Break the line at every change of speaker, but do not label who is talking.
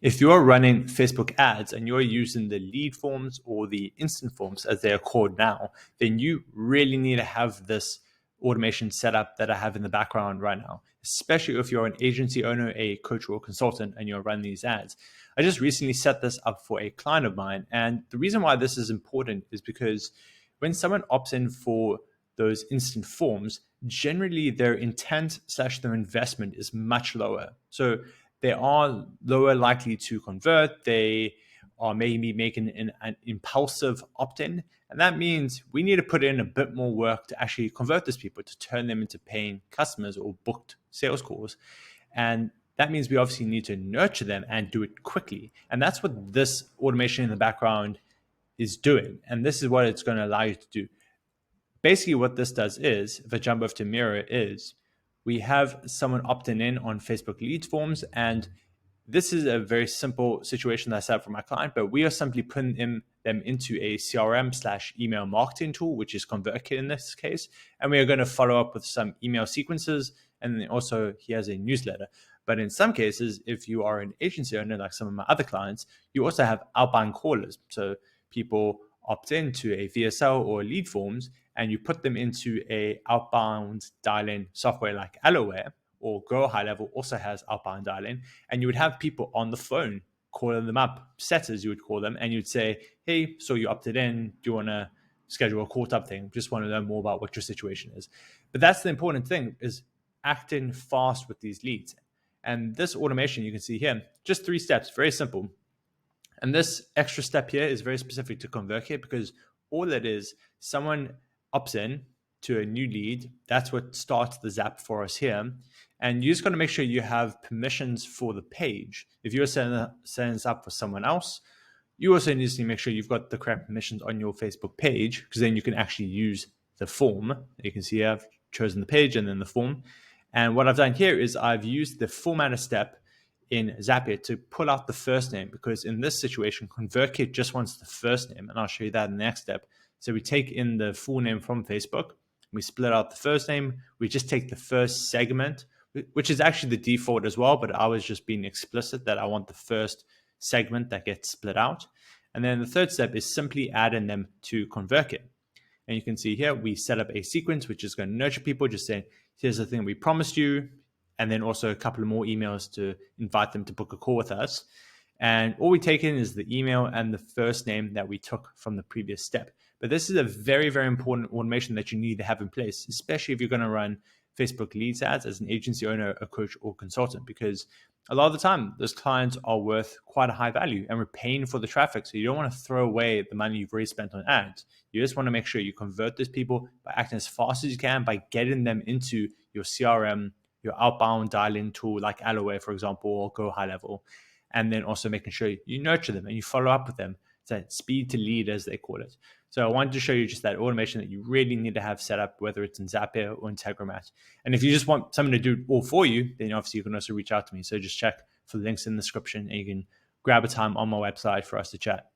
If you're running Facebook ads and you're using the lead forms or the instant forms as they are called now, then you really need to have this automation set up that I have in the background right now, especially if you're an agency owner, a coach, or consultant, and you're running these ads. I just recently set this up for a client of mine. And the reason why this is important is because when someone opts in for those instant forms, generally their intent / their investment is much lower. So they are lower likely to convert. They are maybe making an impulsive opt-in. And that means we need to put in a bit more work to actually convert these people, to turn them into paying customers or booked sales calls. And that means we obviously need to nurture them and do it quickly. And that's what this automation in the background is doing. And this is what it's going to allow you to do. Basically, what this does is, if I jump over to Mirror, is we have someone opting in on Facebook leads forms. And this is a very simple situation that I set up for my client, but we are simply putting them into a CRM / email marketing tool, which is ConvertKit in this case. And we are going to follow up with some email sequences. And then also he has a newsletter. But in some cases, if you are an agency owner, like some of my other clients, you also have outbound callers. So people opt into a VSL or lead forms, and you put them into a outbound dial-in software like Alloware, or Go High Level also has outbound dial-in, and you would have people on the phone calling them up, setters you would call them, and you'd say, hey, so you opted in, do you want to schedule a call type thing? Just want to learn more about what your situation is. But that's the important thing, is acting fast with these leads. And this automation you can see here, just 3 steps, very simple. And this extra step here is very specific to ConvertKit, because all it is, someone opts in to a new lead. That's what starts the zap for us here. And you just got to make sure you have permissions for the page. If you're setting this up for someone else, you also need to make sure you've got the correct permissions on your Facebook page, because then you can actually use the form. You can see I've chosen the page and then the form. And what I've done here is I've used the formatter step in Zapier to pull out the first name, because in this situation, ConvertKit just wants the first name. And I'll show you that in the next step. So we take in the full name from Facebook, we split out the first name, we just take the first segment, which is actually the default as well, but I was just being explicit that I want the first segment that gets split out. And then the third step is simply adding them to ConvertKit. And you can see here, we set up a sequence, which is going to nurture people, just saying, here's the thing we promised you, and then also a couple of more emails to invite them to book a call with us. And all we take in is the email and the first name that we took from the previous step. But this is a very, very important automation that you need to have in place, especially if you're going to run Facebook leads ads as an agency owner, a coach, or consultant, because a lot of the time those clients are worth quite a high value and we're paying for the traffic. So you don't want to throw away the money you've already spent on ads. You just want to make sure you convert those people by acting as fast as you can, by getting them into your CRM, your outbound dial-in tool like Alloware, for example, or Go High Level, and then also making sure you nurture them and you follow up with them. It's that speed to lead, as they call it. So I wanted to show you just that automation that you really need to have set up, whether it's in Zapier or Integromat. And if you just want someone to do it all for you, then obviously you can also reach out to me. So just check for the links in the description and you can grab a time on my website for us to chat.